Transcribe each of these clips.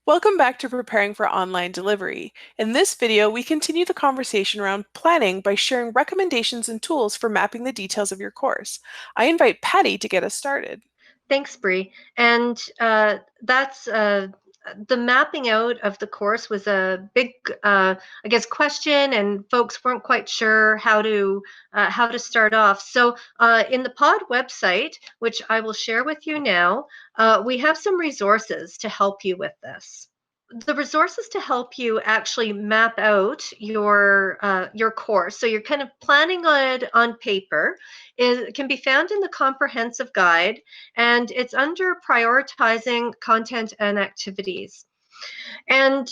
Welcome back to Preparing for Online Delivery. In this video, we continue the conversation around planning by sharing recommendations and tools for mapping the details of your course. I invite Patty to get us started. Thanks, Bree. And that's the mapping out of the course was a big, I guess, question, and folks weren't quite sure how to start off. So in the Pod website, which I will share with you now, we have some resources to help you with this. The resources to help you actually map out your course, so you're kind of planning on it on paper, can be found in the comprehensive guide, and it's under prioritizing content and activities. And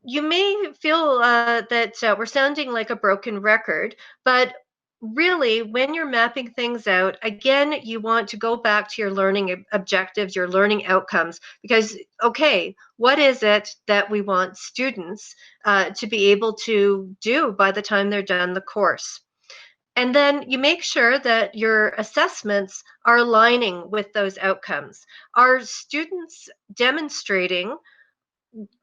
you may feel that we're sounding like a broken record, but really, when you're mapping things out, again, you want to go back to your learning objectives, your learning outcomes, because, okay, what is it that we want students to be able to do by the time they're done the course? And then you make sure that your assessments are aligning with those outcomes. Are students demonstrating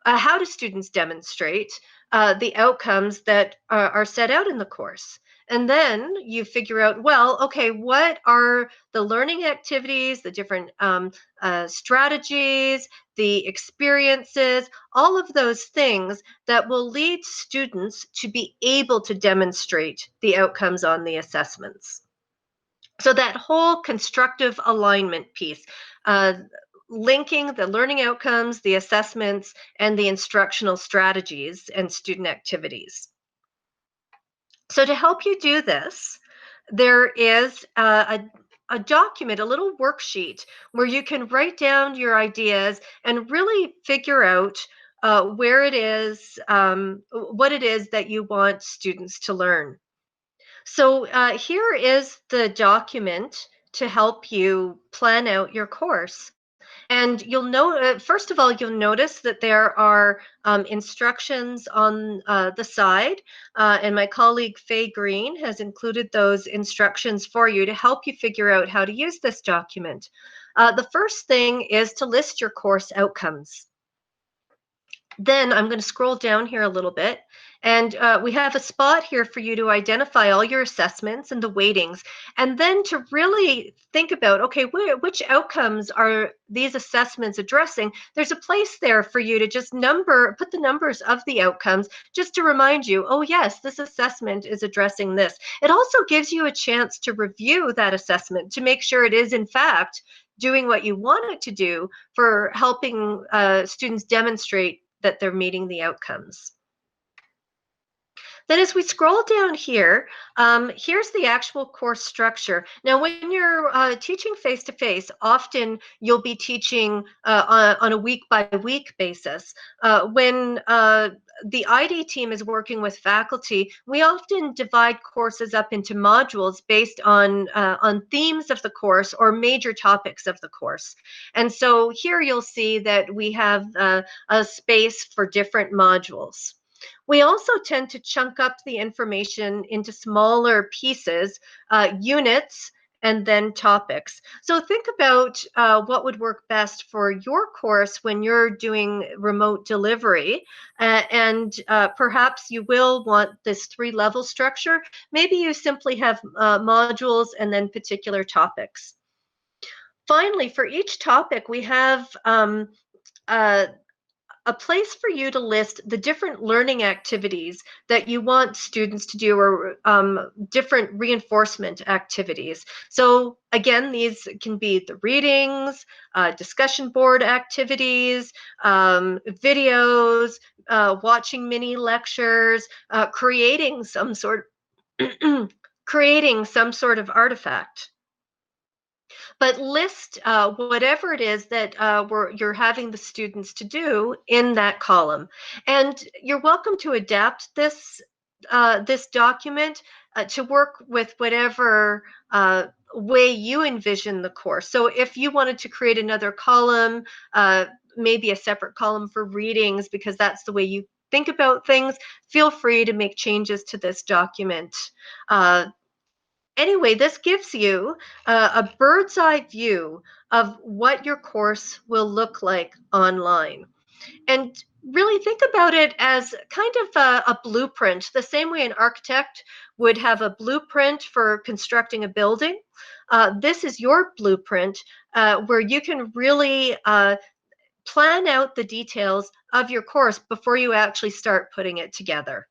how do students demonstrate the outcomes that are set out in the course? And then you figure out, well, okay, what are the learning activities, the different strategies, the experiences, all of those things that will lead students to be able to demonstrate the outcomes on the assessments. So that whole constructive alignment piece, uh, linking the learning outcomes, the assessments, and the instructional strategies and student activities. So to help you do this, there is a document, a little worksheet where you can write down your ideas and really figure out where it is, what it is that you want students to learn. So here is the document to help you plan out your course. And you'll know, first of all, you'll notice that there are instructions on the side. And my colleague Faye Green has included those instructions for you to help you figure out how to use this document. The first thing is to list your course outcomes. Then I'm going to scroll down here a little bit, and we have a spot here for you to identify all your assessments and the weightings, and then to really think about, okay, which outcomes are these assessments addressing? There's a place there for you to just put the numbers of the outcomes, just to remind you, oh yes, this assessment is addressing this. It also gives you a chance to review that assessment to make sure it is in fact doing what you want it to do for helping students demonstrate that they're meeting the outcomes. Then as we scroll down here, here's the actual course structure. Now, when you're teaching face-to-face, often you'll be teaching on a week-by-week basis. When the ID team is working with faculty, we often divide courses up into modules based on themes of the course or major topics of the course. And so here you'll see that we have a space for different modules. We also tend to chunk up the information into smaller pieces, units, and then topics. So think about what would work best for your course when you're doing remote delivery. And perhaps you will want this 3-level structure. Maybe you simply have modules and then particular topics. Finally, for each topic, we have a place for you to list the different learning activities that you want students to do, or different reinforcement activities. So again, these can be the readings, discussion board activities, videos, watching mini lectures, creating some sort creating some sort of artifact. But list whatever it is that you're having the students to do in that column. And you're welcome to adapt this document to work with whatever way you envision the course. So if you wanted to create another column, maybe a separate column for readings, because that's the way you think about things, feel free to make changes to this document. Anyway, this gives you a bird's eye view of what your course will look like online. And really think about it as kind of a blueprint, the same way an architect would have a blueprint for constructing a building. This is your blueprint where you can really plan out the details of your course before you actually start putting it together.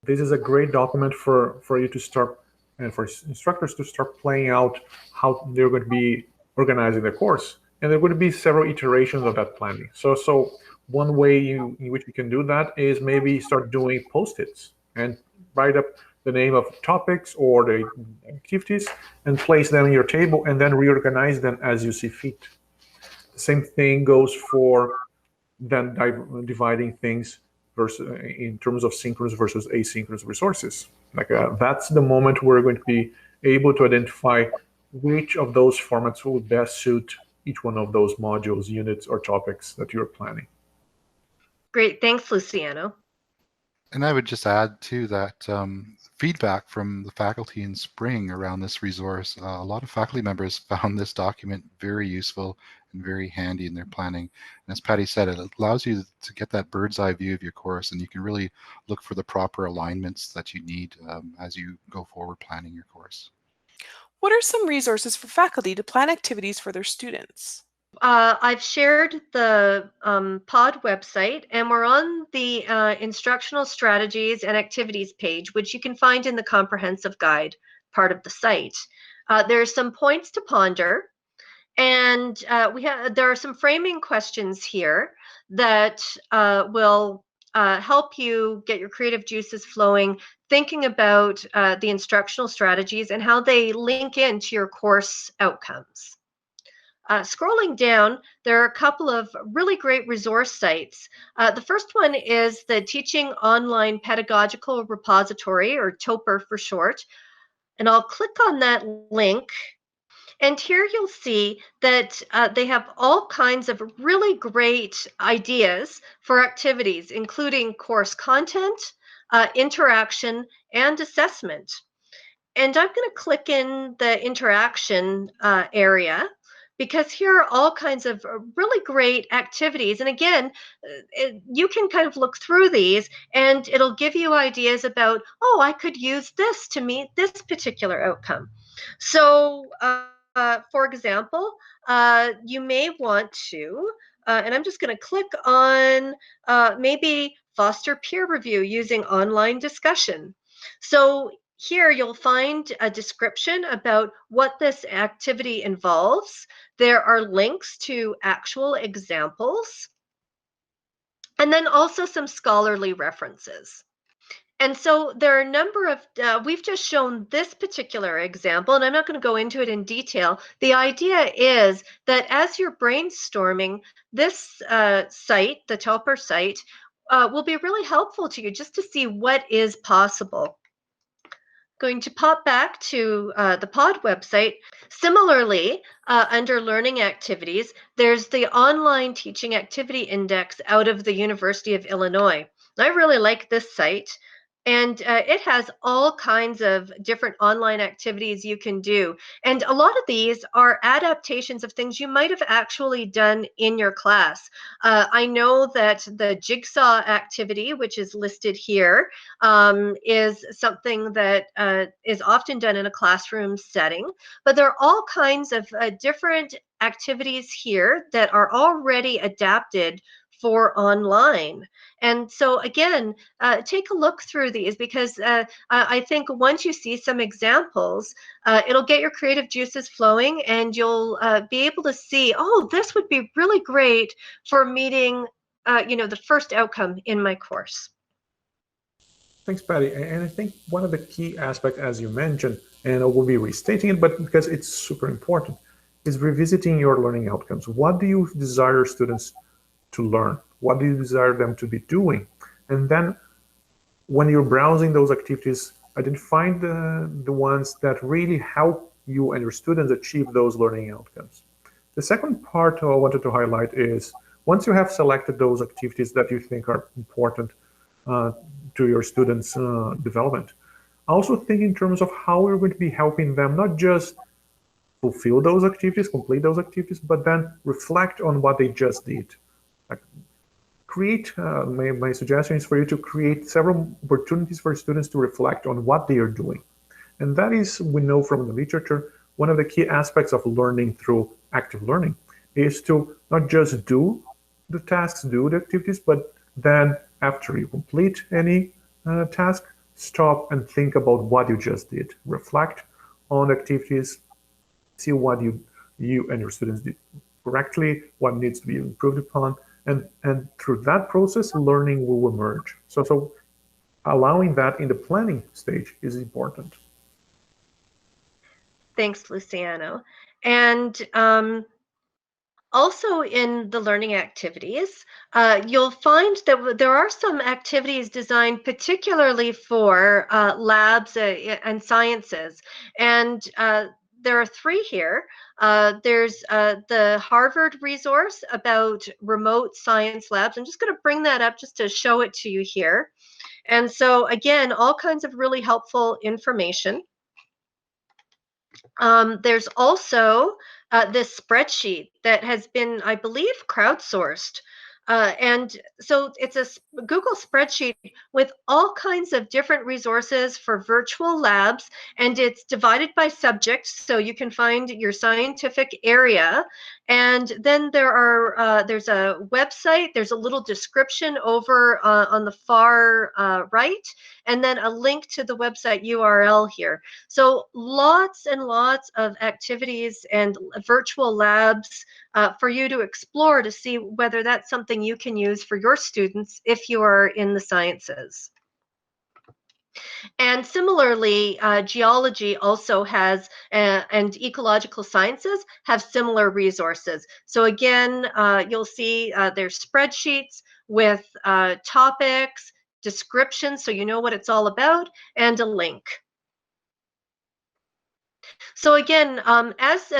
This is a great document for you to start, and for instructors to start playing out how they're going to be organizing the course. And there are going to be several iterations of that planning. So one way in which you can do that is maybe start doing post-its and write up the name of topics or the activities and place them on your table, and then reorganize them as you see fit. The same thing goes for then dividing things in terms of synchronous versus asynchronous resources. That's the moment we're going to be able to identify which of those formats will best suit each one of those modules, units, or topics that you're planning. Great, thanks, Luciano. And I would just add to that feedback from the faculty in spring around this resource. A lot of faculty members found this document very useful and very handy in their planning. And as Patty said, it allows you to get that bird's eye view of your course, and you can really look for the proper alignments that you need as you go forward planning your course. What are some resources for faculty to plan activities for their students? I've shared the POD website, and we're on the instructional strategies and activities page, which you can find in the comprehensive guide part of the site. There are some points to ponder, and there are some framing questions here that will help you get your creative juices flowing, thinking about the instructional strategies and how they link into your course outcomes. Scrolling down, there are a couple of really great resource sites. The first one is the Teaching Online Pedagogical Repository, or TOPR for short. And I'll click on that link. And here you'll see that they have all kinds of really great ideas for activities, including course content, interaction, and assessment. And I'm going to click in the interaction area, because here are all kinds of really great activities. And again, you can kind of look through these and it'll give you ideas about, oh, I could use this to meet this particular outcome. So, for example, you may want to, and I'm just going to click on maybe foster peer review using online discussion. So here you'll find a description about what this activity involves. There are links to actual examples, and then also some scholarly references. And so there are a number of, we've just shown this particular example, and I'm not going to go into it in detail. The idea is that as you're brainstorming, this site, the TOPR site, will be really helpful to you just to see what is possible. Going to pop back to the POD website. Similarly, under learning activities, there's the online teaching activity index out of the University of Illinois. I really like this site. And it has all kinds of different online activities you can do. And a lot of these are adaptations of things you might have actually done in your class. I know that the jigsaw activity, which is listed here, is something that is often done in a classroom setting. But there are all kinds of different activities here that are already adapted for online. And so again, take a look through these, because I think once you see some examples, it'll get your creative juices flowing, and you'll be able to see, oh, this would be really great for meeting the first outcome in my course. Thanks, Patty. And I think one of the key aspects, as you mentioned, and I will be restating it, but because it's super important, is revisiting your learning outcomes. What do you desire students to learn? What do you desire them to be doing? And then when you're browsing those activities, identify the ones that really help you and your students achieve those learning outcomes. The second part I wanted to highlight is, once you have selected those activities that you think are important to your students' development, also think in terms of how you're going to be helping them not just fulfill those activities, complete those activities, but then reflect on what they just did. Like, create, my suggestion is for you to create several opportunities for students to reflect on what they are doing. And that is, we know from the literature, one of the key aspects of learning through active learning is to not just do the tasks, do the activities, but then after you complete any task, stop and think about what you just did. Reflect on the activities, see what you and your students did correctly, what needs to be improved upon, and through that process, learning will emerge. So allowing that in the planning stage is important. Thanks, Luciano. And also in the learning activities, you'll find that there are some activities designed particularly for labs and sciences. And there are 3 here. There's the Harvard resource about remote science labs. I'm just going to bring that up just to show it to you here. And so again, all kinds of really helpful information. There's also this spreadsheet that has been, I believe, crowdsourced. And so it's a Google spreadsheet with all kinds of different resources for virtual labs, and it's divided by subject, so you can find your scientific area. And then there's a website, there's a little description over on the far right, and then a link to the website URL here. So lots and lots of activities and virtual labs for you to explore to see whether that's something you can use for your students if you are in the sciences. And similarly, geology also has, and ecological sciences have similar resources. So again, you'll see there's spreadsheets with topics, descriptions, so you know what it's all about, and a link. So again, as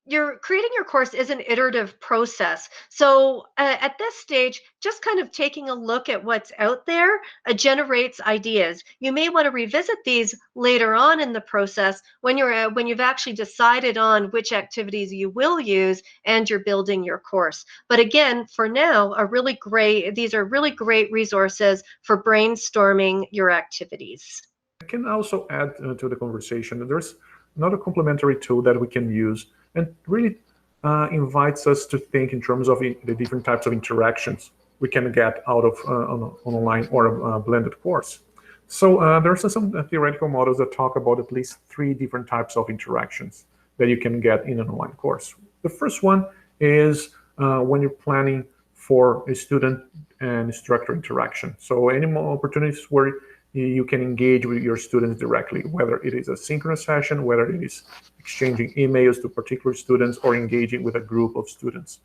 you're creating your course is an iterative process. So at this stage, just kind of taking a look at what's out there generates ideas. You may want to revisit these later on in the process when you've actually decided on which activities you will use and you're building your course. But again, for now, these are really great resources for brainstorming your activities. I can also add to the conversation that there's another complementary tool that we can use and really invites us to think in terms of the different types of interactions we can get out of an online or a blended course. So there's some theoretical models that talk about at least 3 different types of interactions that you can get in an online course. The first one is when you're planning for a student and instructor interaction. So any more opportunities where you can engage with your students directly, whether it is a synchronous session, whether it is exchanging emails to particular students or engaging with a group of students.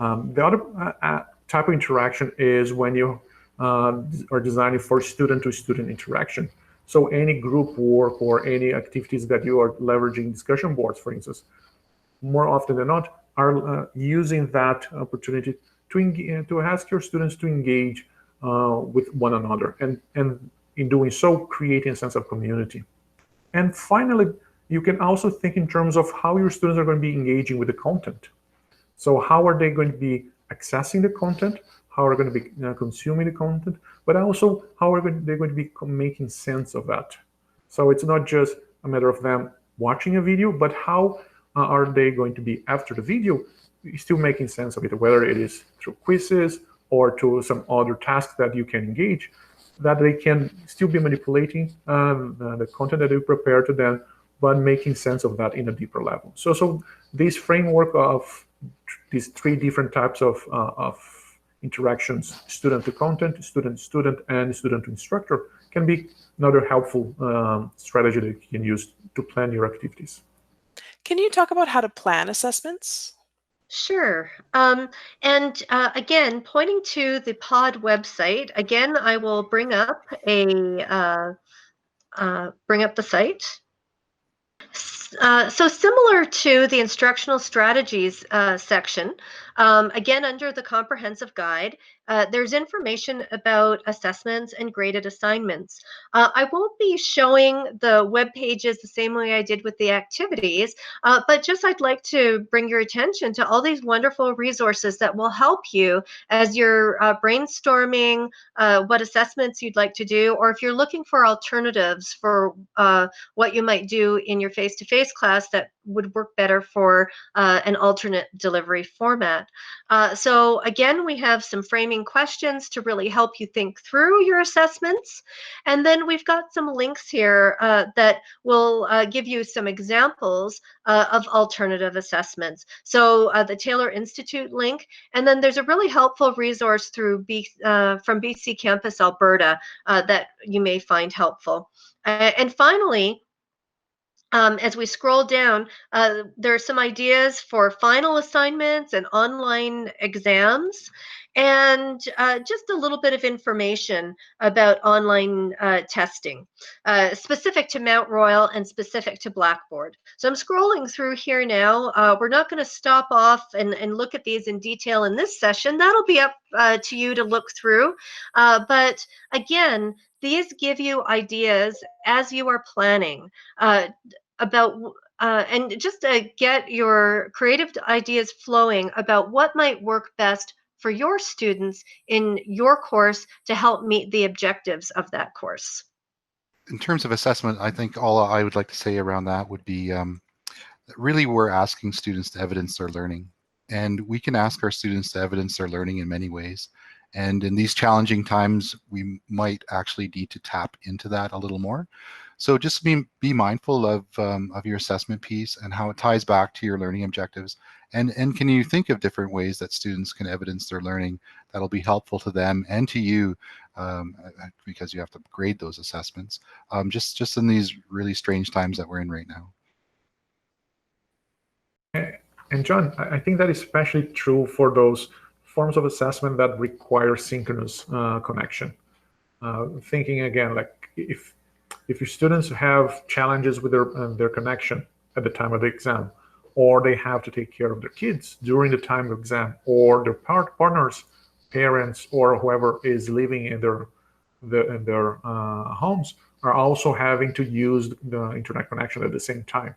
The other type of interaction is when you are designing for student-to-student interaction. So any group work or any activities that you are leveraging discussion boards, for instance, more often than not, are using that opportunity to ask your students to engage with one another, and in doing so, creating a sense of community. And finally, you can also think in terms of how your students are going to be engaging with the content. So how are they going to be accessing the content? How are they going to be consuming the content? But also, how are they going to be making sense of that? So it's not just a matter of them watching a video, but how are they going to be, after the video, still making sense of it, whether it is through quizzes or to some other tasks that you can engage, that they can still be manipulating the content that you prepare to them, but making sense of that in a deeper level. So this framework of these 3 different types of interactions, student to content, student to student, and student to instructor, can be another helpful strategy that you can use to plan your activities. Can you talk about how to plan assessments? Sure. Again, pointing to the POD website, again, I will bring up the site. So similar to the instructional strategies section, again, under the comprehensive guide, there's information about assessments and graded assignments. I won't be showing the web pages the same way I did with the activities, but just I'd like to bring your attention to all these wonderful resources that will help you as you're brainstorming what assessments you'd like to do, or if you're looking for alternatives for what you might do in your face-to-face class that would work better for an alternate delivery format. So again, we have some framing questions to really help you think through your assessments. And then we've got some links here that will give you some examples of alternative assessments. So the Taylor Institute link, and then there's a really helpful resource from BC Campus Alberta that you may find helpful. And finally, as we scroll down, there are some ideas for final assignments and online exams, and just a little bit of information about online testing, specific to Mount Royal and specific to Blackboard. So I'm scrolling through here now. We're not going to stop off and look at these in detail in this session. That'll be up to you to look through. But again, these give you ideas as you are planning about and just to get your creative ideas flowing about what might work best for your students in your course to help meet the objectives of that course. In terms of assessment, I think all I would like to say around that would be really we're asking students to evidence their learning. And we can ask our students to evidence their learning in many ways. And in these challenging times, we might actually need to tap into that a little more. So just be mindful of your assessment piece and how it ties back to your learning objectives. And can you think of different ways that students can evidence their learning that'll be helpful to them and to you, because you have to grade those assessments, just in these really strange times that we're in right now. And John, I think that is especially true for those forms of assessment that require synchronous connection. Thinking again, like if your students have challenges with their connection at the time of the exam, or they have to take care of their kids during the time of exam, or their partners, parents, or whoever is living in their homes are also having to use the internet connection at the same time,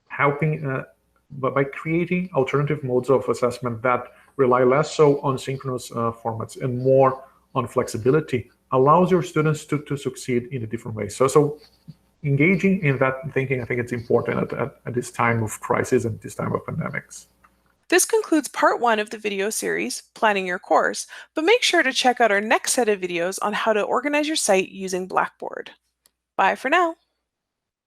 helping. But by creating alternative modes of assessment that rely less so on synchronous formats and more on flexibility, allows your students to succeed in a different way. So engaging in that thinking, I think it's important at this time of crisis and this time of pandemics. This concludes part 1 of the video series, Planning Your Course, but make sure to check out our next set of videos on how to organize your site using Blackboard. Bye for now.